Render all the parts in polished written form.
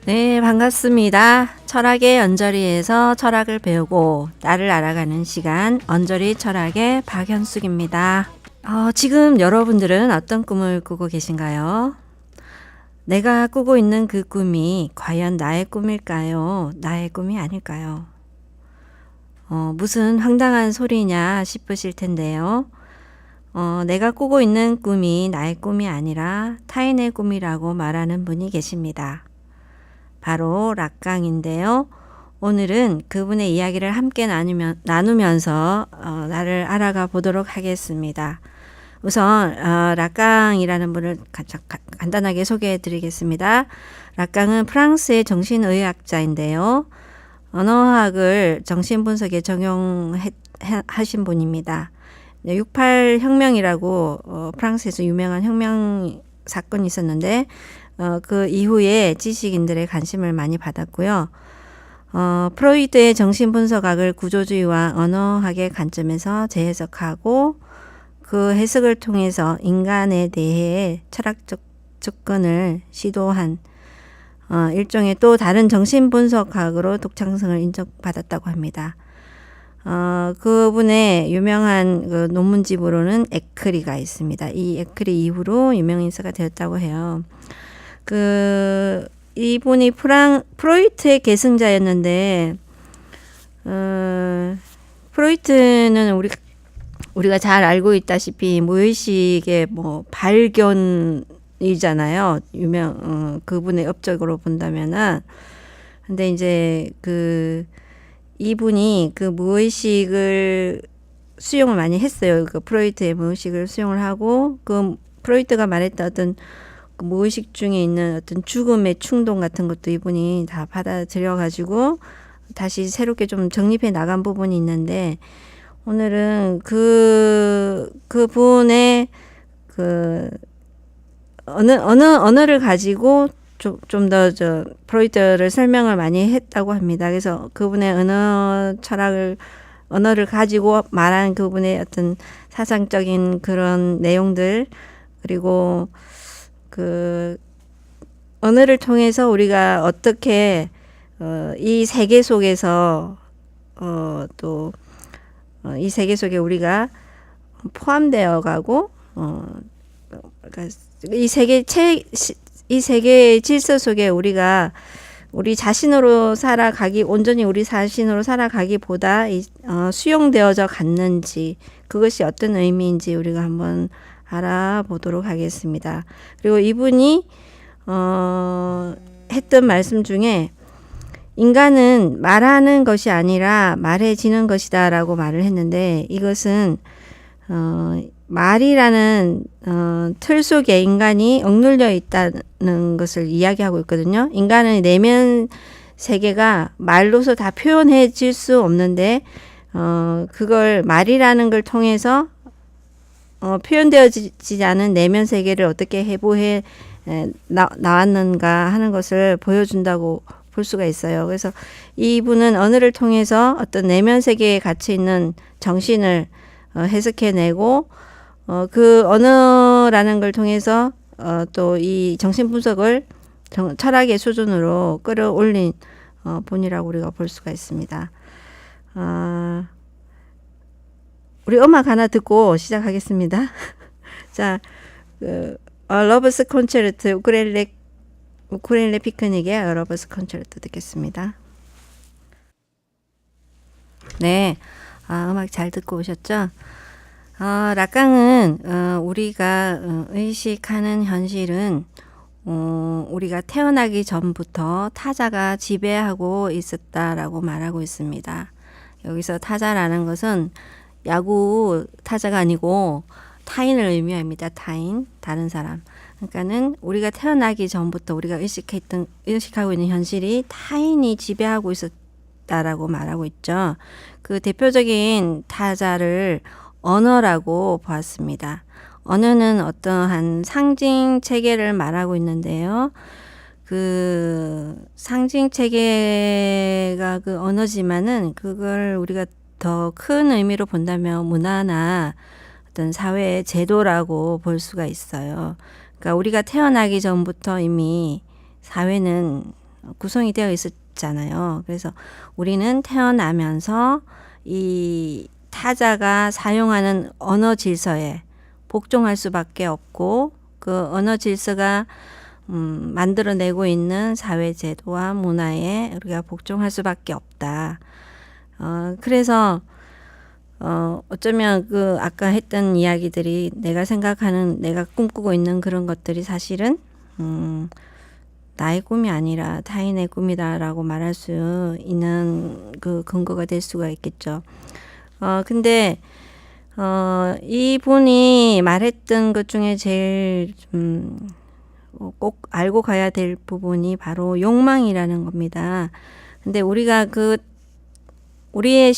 네, 반갑습니다. 철학의 언저리에서 철학을 배우고 나를 알아가는 시간, 언저리 철학의 박현숙입니다. 지금 여러분들은 어떤 꿈을 꾸고 계신가요? 내가 꾸고 있는 그 꿈이 과연 나의 꿈일까요? 나의 꿈이 아닐까요? 무슨 황당한 소리냐 싶으실 텐데요. 내가 꾸고 있는 꿈이 나의 꿈이 아니라 타인의 꿈이라고 말하는 분이 계십니다. 바로 락강인데요. 오늘은 그분의 이야기를 함께 나누면서 나를 알아가 보도록 하겠습니다. 우선 락강이라는 분을 간단하게 소개해 드리겠습니다. 락강은 프랑스의 정신의학자인데요. 언어학을 정신분석에 적용하신 분입니다. 68 혁명이라고 프랑스에서 유명한 혁명 사건이 있었는데 그 이후에 지식인들의 관심을 많이 받았고요. 프로이트의 정신분석학을 구조주의와 언어학의 관점에서 재해석하고 그 해석을 통해서 인간에 대해 철학적 접근을 시도한 일종의 또 다른 정신분석학으로 독창성을 인정받았다고 합니다. 그분의 유명한 그 논문집으로는 에크리가 있습니다. 이 에크리 이후로 유명인사가 되었다고 해요. 이분이 프로이트의 계승자였는데, 프로이트는 우리가 잘 알고 있다시피 무의식의 발견이잖아요. 그분의 업적으로 본다면은. 근데 이제 이분이 그 무의식을 수용을 많이 했어요. 그 프로이트의 무의식을 수용을 하고, 그 프로이트가 말했던 어떤 무의식 중에 있는 어떤 죽음의 충동 같은 것도 이분이 다 받아들여 가지고 다시 새롭게 좀 정립해 나간 부분이 있는데, 오늘은 그분의 언어를 가지고 좀 더 프로이트를 설명을 많이 했다고 합니다. 그래서 그분의 언어를 가지고 말한 그분의 어떤 사상적인 그런 내용들, 그리고 언어를 통해서 우리가 어떻게 이 세계 속에서 또 이 세계 속에 우리가 포함되어 가고 그러니까 이 세계의 질서 속에 우리가 우리 자신으로 온전히 우리 자신으로 살아가기보다 수용되어져 갔는지, 그것이 어떤 의미인지 우리가 한번 알아보도록 하겠습니다. 그리고 이분이 했던 말씀 중에 인간은 말하는 것이 아니라 말해지는 것이다 라고 말을 했는데, 이것은 말이라는 틀 속에 인간이 억눌려 있다는 것을 이야기하고 있거든요. 인간의 내면 세계가 말로서 다 표현해질 수 없는데 그걸 말이라는 걸 통해서 표현되어지지 않은 내면 세계를 어떻게 해부해 나왔는가 하는 것을 보여준다고 볼 수가 있어요. 그래서 이분은 언어를 통해서 어떤 내면 세계에 갇혀 있는 정신을 해석해내고 그 언어라는 걸 통해서 또 이 정신분석을 철학의 수준으로 끌어올린 분이라고 우리가 볼 수가 있습니다. 우리 음악 하나 듣고 시작하겠습니다. 자, 러버스 콘체르트 우쿨렐레 피크닉의 러버스 콘체르트 듣겠습니다. 네, 음악 잘 듣고 오셨죠? 락강은 우리가 의식하는 현실은 우리가 태어나기 전부터 타자가 지배하고 있었다라고 말하고 있습니다. 여기서 타자라는 것은 야구 타자가 아니고 타인을 의미합니다. 타인, 다른 사람. 그러니까는 우리가 태어나기 전부터 우리가 의식하고 있는 현실이 타인이 지배하고 있었다라고 말하고 있죠. 그 대표적인 타자를 언어라고 보았습니다. 언어는 어떠한 상징 체계를 말하고 있는데요. 그 상징 체계가 그 언어지만은 그걸 우리가 더 큰 의미로 본다면 문화나 어떤 사회의 제도라고 볼 수가 있어요. 그러니까 우리가 태어나기 전부터 이미 사회는 구성이 되어 있었잖아요. 그래서 우리는 태어나면서 이 타자가 사용하는 언어 질서에 복종할 수밖에 없고 그 언어 질서가 만들어내고 있는 사회 제도와 문화에 우리가 복종할 수밖에 없다. 그래서 어쩌면 그 아까 했던 이야기들이 내가 생각하는 내가 꿈꾸고 있는 그런 것들이 사실은 나의 꿈이 아니라 타인의 꿈이다라고 말할 수 있는 그 근거가 될 수가 있겠죠. 근데 이분이 말했던 것 중에 제일 꼭 알고 가야 될 부분이 바로 욕망이라는 겁니다. 근데 우리가 우리의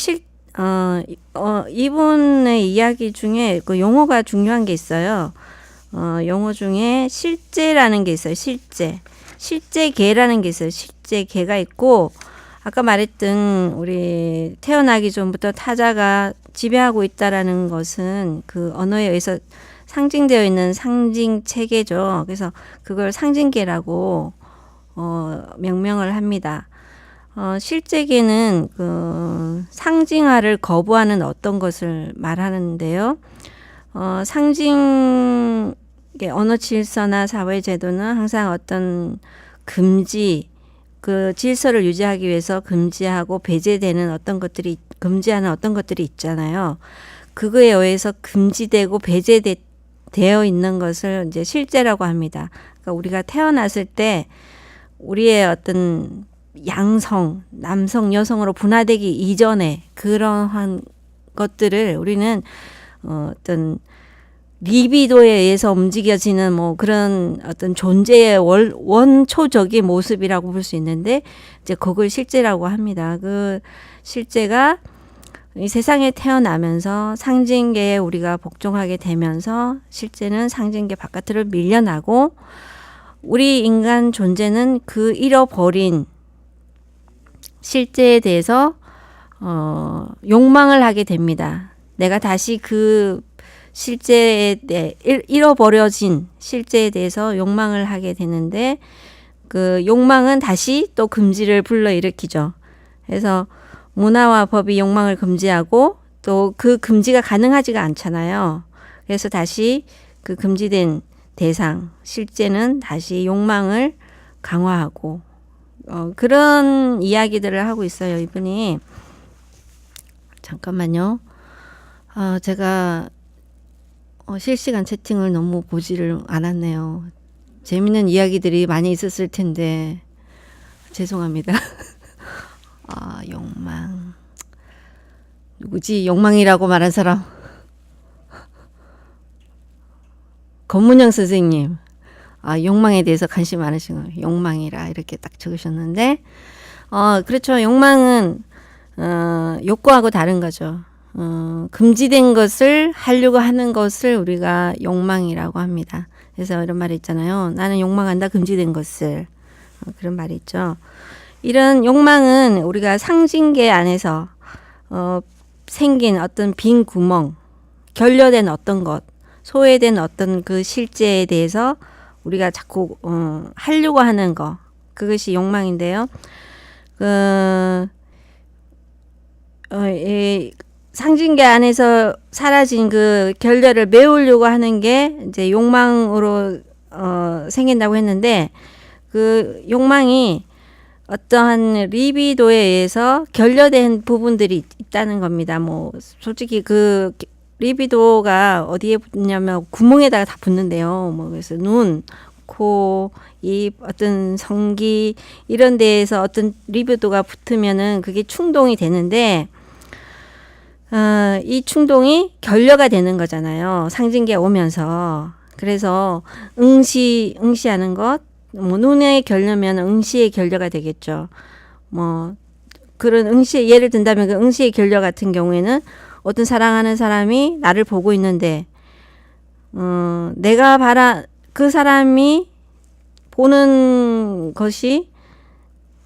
이분의 이야기 중에 그 용어가 중요한 게 있어요. 용어 중에 실제라는 게 있어요. 실제계라는 게 있어요. 실제계가 있고, 아까 말했던 우리 태어나기 전부터 타자가 지배하고 있다라는 것은 그 언어에 의해서 상징되어 있는 상징 체계죠. 그래서 그걸 상징계라고 명명을 합니다. 실제계는 그 상징화를 거부하는 어떤 것을 말하는데요. 상징 언어 질서나 사회 제도는 항상 어떤 그 질서를 유지하기 위해서 금지하고 배제되는 금지하는 어떤 것들이 있잖아요. 그거에 의해서 금지되고 배제되어 있는 것을 이제 실제라고 합니다. 그러니까 우리가 태어났을 때 우리의 어떤 남성, 여성으로 분화되기 이전에 그러한 것들을 우리는 어떤 리비도에 의해서 움직여지는 뭐 그런 어떤 존재의 원초적인 모습이라고 볼 수 있는데 이제 그걸 실제라고 합니다. 그 실제가 이 세상에 태어나면서 상징계에 우리가 복종하게 되면서 실제는 상징계 바깥으로 밀려나고 우리 인간 존재는 그 잃어버린 실제에 대해서 욕망을 하게 됩니다. 내가 다시 그 실제에 대해 잃어버려진 실제에 대해서 욕망을 하게 되는데 그 욕망은 다시 또 금지를 불러일으키죠. 그래서 문화와 법이 욕망을 금지하고 또 그 금지가 가능하지가 않잖아요. 그래서 다시 그 금지된 대상, 실제는 다시 욕망을 강화하고 그런 이야기들을 하고 있어요. 이분이. 잠깐만요. 제가 실시간 채팅을 너무 보지를 않았네요. 재밌는 이야기들이 많이 있었을 텐데 죄송합니다. 욕망. 누구지? 욕망이라고 말한 사람. 권문영 선생님. 욕망에 대해서 관심 많으신 거예요. 욕망이라 이렇게 딱 적으셨는데 그렇죠. 욕망은 욕구하고 다른 거죠. 금지된 것을 하려고 하는 것을 우리가 욕망이라고 합니다. 그래서 이런 말이 있잖아요. 나는 욕망한다. 금지된 것을. 그런 말이 있죠. 이런 욕망은 우리가 상징계 안에서 생긴 어떤 빈 구멍, 결여된 어떤 것, 소외된 어떤 그 실제에 대해서 우리가 자꾸 하려고 하는 거, 그것이 욕망인데요. 상징계 안에서 사라진 그 결여를 메우려고 하는 게 이제 욕망으로 생긴다고 했는데 그 욕망이 어떠한 리비도에 의해서 결여된 부분들이 있다는 겁니다. 뭐 솔직히 그 리비도가 어디에 붙냐면 구멍에다가 다 붙는데요. 뭐 그래서 눈, 코, 입, 어떤 성기 이런 데에서 어떤 리비도가 붙으면은 그게 충동이 되는데 이 충동이 결여가 되는 거잖아요. 상징계가 오면서. 그래서 응시하는 것, 뭐 눈에 결려면 응시의 결여가 되겠죠. 뭐 그런 예를 든다면 그 응시의 결여 같은 경우에는 어떤 사랑하는 사람이 나를 보고 있는데 그 사람이 보는 것이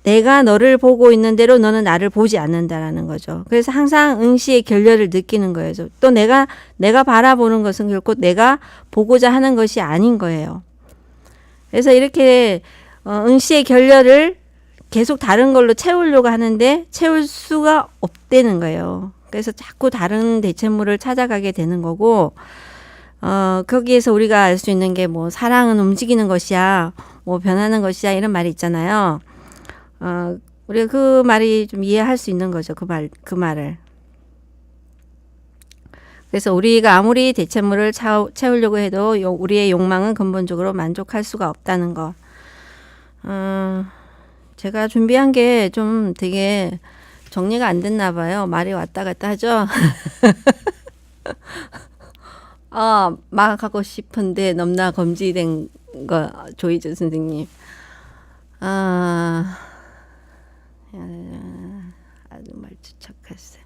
내가 너를 보고 있는 대로 너는 나를 보지 않는다라는 거죠. 그래서 항상 응시의 결여를 느끼는 거예요. 또 내가 바라보는 것은 결코 내가 보고자 하는 것이 아닌 거예요. 그래서 이렇게 응시의 결여를 계속 다른 걸로 채우려고 하는데 채울 수가 없다는 거예요. 그래서 자꾸 다른 대체물을 찾아가게 되는 거고, 거기에서 우리가 알 수 있는 게 뭐 사랑은 움직이는 것이야, 뭐 변하는 것이야 이런 말이 있잖아요. 우리가 그 말이 좀 이해할 수 있는 거죠. 그 말을. 그래서 우리가 아무리 대체물을 채우려고 해도 우리의 욕망은 근본적으로 만족할 수가 없다는 것. 제가 준비한 게 좀 되게 정리가 안 됐나 봐요. 말이 왔다 갔다 하죠. 막 하고 싶은데 넘나 검지된 거, 조이저 선생님. 아주 말투착했어요.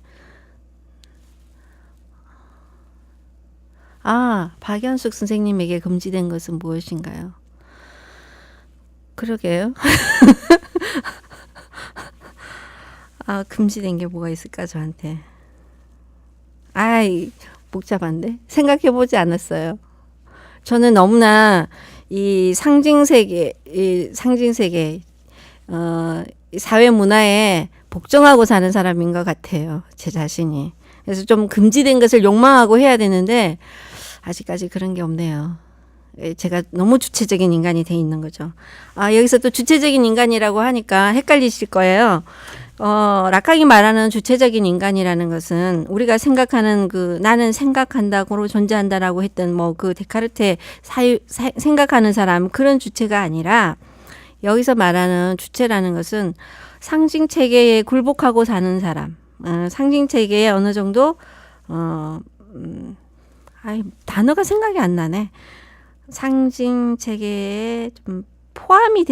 박연숙 선생님에게 금지된 것은 무엇인가요? 그러게요. 금지된 게 뭐가 있을까, 저한테. 복잡한데? 생각해보지 않았어요. 저는 너무나 이 상징세계, 사회 문화에 복종하고 사는 사람인 것 같아요. 제 자신이. 그래서 좀 금지된 것을 욕망하고 해야 되는데, 아직까지 그런 게 없네요. 제가 너무 주체적인 인간이 돼 있는 거죠. 여기서 또 주체적인 인간이라고 하니까 헷갈리실 거예요. 라캉이 말하는 주체적인 인간이라는 것은 우리가 생각하는 나는 생각한다고 존재한다라고 했던 뭐 그 데카르트의 생각하는 사람 그런 주체가 아니라 여기서 말하는 주체라는 것은 상징 체계에 굴복하고 사는 사람, 상징 체계에 어느 정도 단어가 생각이 안 나네. 상징 체계에 좀 포함이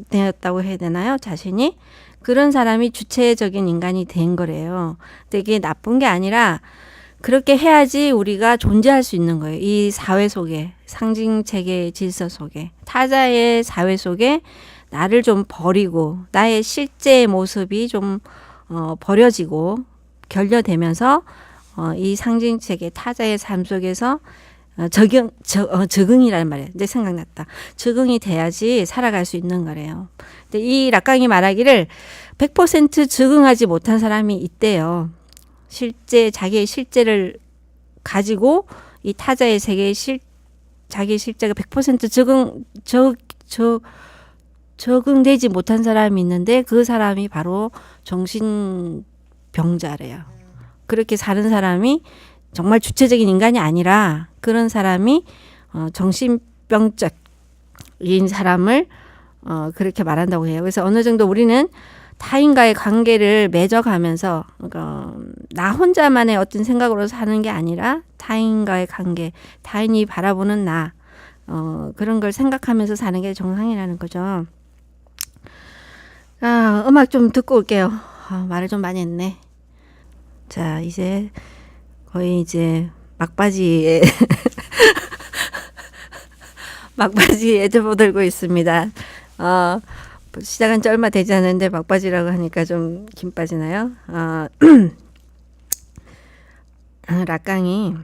되었다고 해야 되나요? 자신이 그런 사람이 주체적인 인간이 된 거래요. 근데 이게 나쁜 게 아니라 그렇게 해야지 우리가 존재할 수 있는 거예요. 이 사회 속에, 상징 체계의 질서 속에, 타자의 사회 속에 나를 좀 버리고 나의 실제 모습이 좀 버려지고 결여되면서 이 상징 체계, 타자의 삶 속에서 적응이라는 말이에요. 이제 생각났다. 적응이 돼야지 살아갈 수 있는 거래요. 근데 이 라캉이 말하기를 100% 적응하지 못한 사람이 있대요. 자기의 실제를 가지고 이 타자의 세계에 자기의 실제가 100% 적응되지 못한 사람이 있는데 그 사람이 바로 정신병자래요. 그렇게 사는 사람이 정말 주체적인 인간이 아니라 그런 사람이 정신병적인 사람을 그렇게 말한다고 해요. 그래서 어느 정도 우리는 타인과의 관계를 맺어가면서 나 혼자만의 어떤 생각으로 사는 게 아니라 타인과의 관계, 타인이 바라보는 나 그런 걸 생각하면서 사는 게 정상이라는 거죠. 음악 좀 듣고 올게요. 말을 좀 많이 했네. 자, 이제 거의 이제 막바지에 접어들고 있습니다. 시작한 지 얼마 되지 않은데 막바지라고 하니까 좀 긴 빠지나요? 라캉이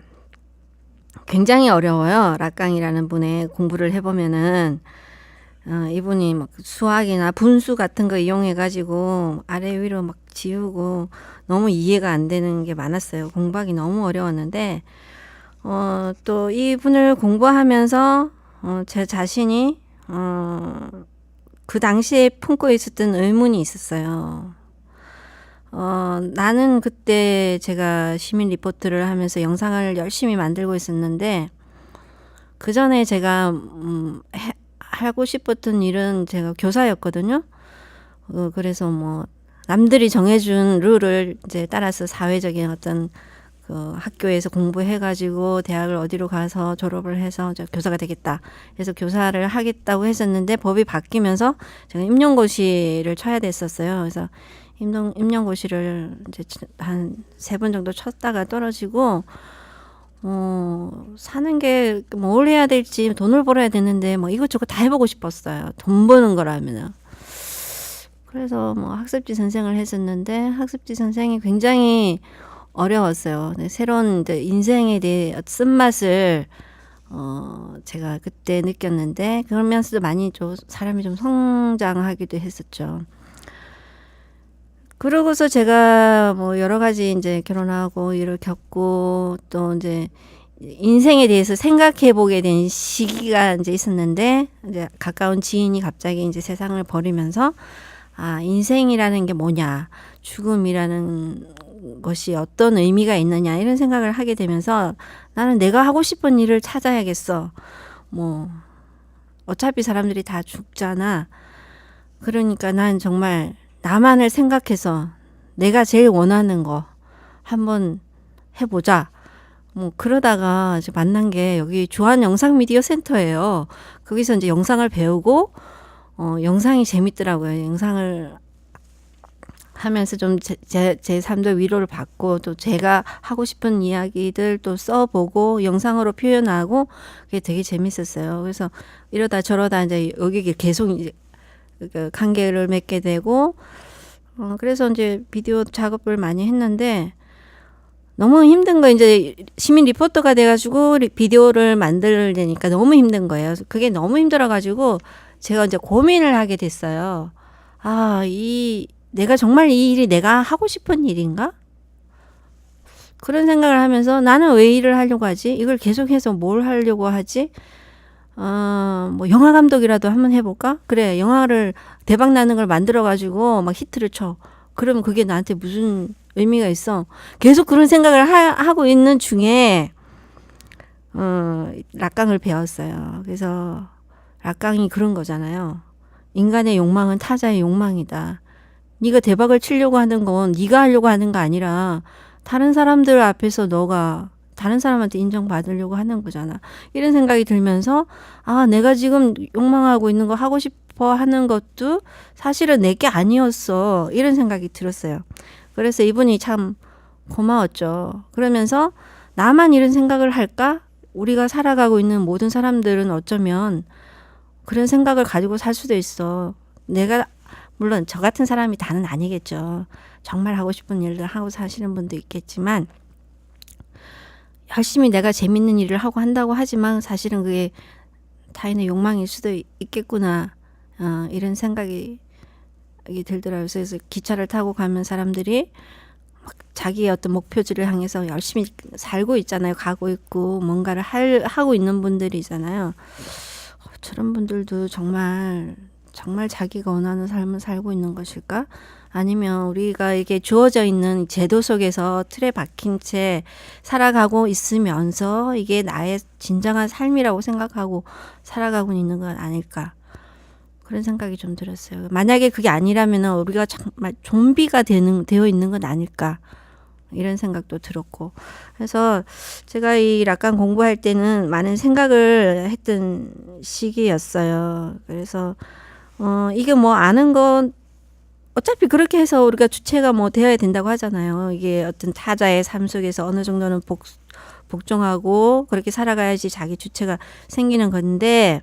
굉장히 어려워요. 라캉이라는 분의 공부를 해보면은 이분이 막 수학이나 분수 같은 거 이용해가지고 아래 위로 막 지우고 너무 이해가 안 되는 게 많았어요. 공부하기 너무 어려웠는데 또 이분을 공부하면서 제 자신이 그 당시에 품고 있었던 의문이 있었어요. 나는 그때 제가 시민 리포트를 하면서 영상을 열심히 만들고 있었는데 그 전에 제가 하고 싶었던 일은 제가 교사였거든요. 그래서 뭐 남들이 정해준 룰을 이제 따라서 사회적인 어떤 그 학교에서 공부해가지고 대학을 어디로 가서 졸업을 해서 교사가 되겠다. 그래서 교사를 하겠다고 했었는데 법이 바뀌면서 제가 임용고시를 쳐야 됐었어요. 그래서 임용고시를 이제 한 3번 정도 쳤다가 떨어지고 사는 게 뭘 해야 될지 돈을 벌어야 되는데 뭐 이것저것 다 해보고 싶었어요. 돈 버는 거라면은. 그래서 뭐 학습지 선생을 했었는데 학습지 선생이 굉장히 어려웠어요. 새로운 인생에 대해 쓴맛을 제가 그때 느꼈는데, 그러면서도 많이 좀 사람이 좀 성장하기도 했었죠. 그러고서 제가 뭐 여러 가지 이제 결혼하고 일을 겪고 또 이제 인생에 대해서 생각해 보게 된 시기가 이제 있었는데, 이제 가까운 지인이 갑자기 이제 세상을 버리면서 아, 인생이라는 게 뭐냐, 죽음이라는 것이 어떤 의미가 있느냐, 이런 생각을 하게 되면서 나는 내가 하고 싶은 일을 찾아야겠어. 뭐 어차피 사람들이 다 죽잖아. 그러니까 난 정말 나만을 생각해서 내가 제일 원하는 거 한번 해보자. 뭐 그러다가 이제 만난 게 여기 주한 영상 미디어 센터예요. 거기서 이제 영상을 배우고 영상이 재밌더라고요. 영상을 하면서 좀 제 삶도 위로를 받고 또 제가 하고 싶은 이야기들 또 써보고 영상으로 표현하고 그게 되게 재밌었어요. 그래서 이러다 저러다 이제 여기 계속 이제 그 관계를 맺게 되고 그래서 이제 비디오 작업을 많이 했는데 너무 힘든 거 이제 시민 리포터가 돼가지고 비디오를 만들려니까 너무 힘든 거예요. 그게 너무 힘들어가지고 제가 이제 고민을 하게 됐어요. 아, 내가 정말 이 일이 내가 하고 싶은 일인가? 그런 생각을 하면서 나는 왜 일을 하려고 하지? 이걸 계속해서 뭘 하려고 하지? 뭐 영화 감독이라도 한번 해볼까? 그래, 영화를 대박 나는 걸 만들어가지고 막 히트를 쳐. 그러면 그게 나한테 무슨 의미가 있어? 계속 그런 생각을 하고 있는 중에 락강을 배웠어요. 그래서 락강이 그런 거잖아요. 인간의 욕망은 타자의 욕망이다. 네가 대박을 치려고 하는 건 네가 하려고 하는 거 아니라 다른 사람들 앞에서 너가 다른 사람한테 인정받으려고 하는 거잖아. 이런 생각이 들면서 아, 내가 지금 욕망하고 있는 거 하고 싶어 하는 것도 사실은 내게 아니었어. 이런 생각이 들었어요. 그래서 이분이 참 고마웠죠. 그러면서 나만 이런 생각을 할까? 우리가 살아가고 있는 모든 사람들은 어쩌면 그런 생각을 가지고 살 수도 있어. 내가 물론 저 같은 사람이 다는 아니겠죠. 정말 하고 싶은 일들 하고 사시는 분도 있겠지만 열심히 내가 재밌는 일을 하고 한다고 하지만 사실은 그게 타인의 욕망일 수도 있겠구나. 이런 생각이 들더라고요. 그래서 기차를 타고 가면 사람들이 막 자기의 어떤 목표지를 향해서 열심히 살고 있잖아요. 가고 있고 뭔가를 하고 있는 분들이잖아요. 저런 분들도 정말 자기가 원하는 삶을 살고 있는 것일까? 아니면 우리가 이게 주어져 있는 제도 속에서 틀에 박힌 채 살아가고 있으면서 이게 나의 진정한 삶이라고 생각하고 살아가고 있는 건 아닐까? 그런 생각이 좀 들었어요. 만약에 그게 아니라면 우리가 정말 좀비가 되어 있는 건 아닐까? 이런 생각도 들었고. 그래서 제가 이 락강 공부할 때는 많은 생각을 했던 시기였어요. 그래서 이게 뭐 아는 건 어차피 그렇게 해서 우리가 주체가 뭐 되어야 된다고 하잖아요. 이게 어떤 타자의 삶 속에서 어느 정도는 복종하고 그렇게 살아가야지 자기 주체가 생기는 건데,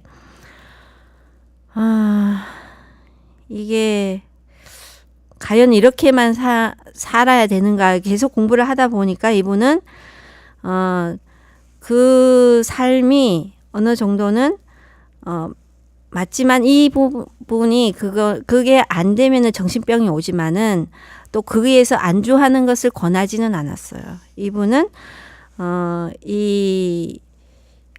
이게 과연 이렇게만 살아야 되는가 계속 공부를 하다 보니까 이분은 그 삶이 어느 정도는 맞지만 이 부분이 그게 안 되면은 정신병이 오지만은 또 거기에서 안주하는 것을 권하지는 않았어요. 이분은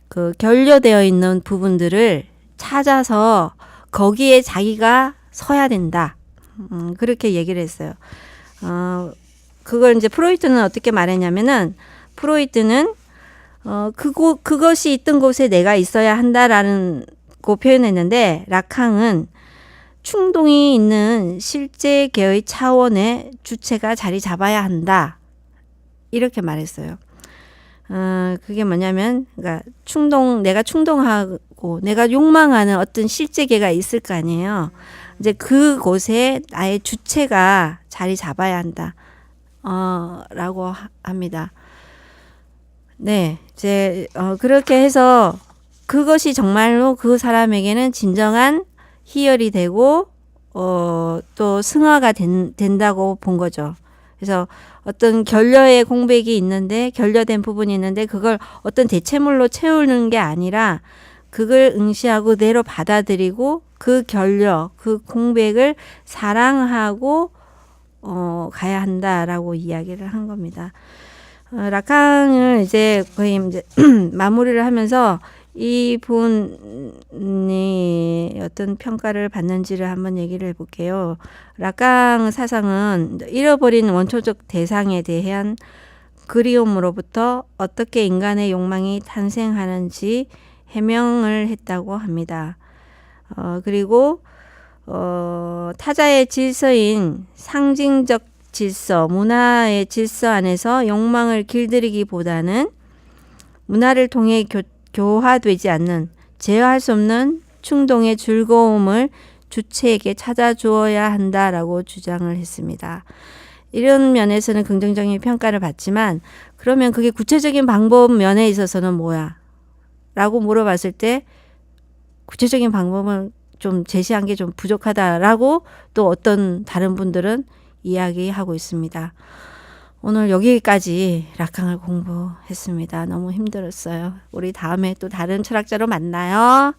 그 결여되어 있는 부분들을 찾아서 거기에 자기가 서야 된다. 그렇게 얘기를 했어요. 그걸 이제 프로이트는 어떻게 말했냐면은 프로이트는 그것이 있던 곳에 내가 있어야 한다라는 고 표현했는데 락항은 충동이 있는 실제계의 차원의 주체가 자리 잡아야 한다. 이렇게 말했어요. 그게 뭐냐면, 그러니까 내가 충동하고 내가 욕망하는 어떤 실제계가 있을 거 아니에요. 이제 그곳에 나의 주체가 자리 잡아야 한다. 라고 합니다. 네, 이제 그렇게 해서 그것이 정말로 그 사람에게는 진정한 희열이 되고 또 승화가 된다고 본 거죠. 그래서 어떤 결여의 공백이 있는데 결여된 부분이 있는데 그걸 어떤 대체물로 채우는 게 아니라 그걸 응시하고 그대로 받아들이고 그 결여, 그 공백을 사랑하고 가야 한다라고 이야기를 한 겁니다. 라캉을 이제 거의 이제 마무리를 하면서 이 분이 어떤 평가를 받는지를 한번 얘기를 해볼게요. 라캉 사상은 잃어버린 원초적 대상에 대한 그리움으로부터 어떻게 인간의 욕망이 탄생하는지 해명을 했다고 합니다. 그리고 타자의 질서인 상징적 질서, 문화의 질서 안에서 욕망을 길들이기보다는 문화를 통해 교화되지 않는 제어할 수 없는 충동의 즐거움을 주체에게 찾아주어야 한다라고 주장을 했습니다. 이런 면에서는 긍정적인 평가를 받지만 그러면 그게 구체적인 방법 면에 있어서는 뭐야? 라고 물어봤을 때 구체적인 방법을 좀 제시한 게 좀 부족하다라고 또 어떤 다른 분들은 이야기하고 있습니다. 오늘 여기까지 라캉을 공부했습니다. 너무 힘들었어요. 우리 다음에 또 다른 철학자로 만나요.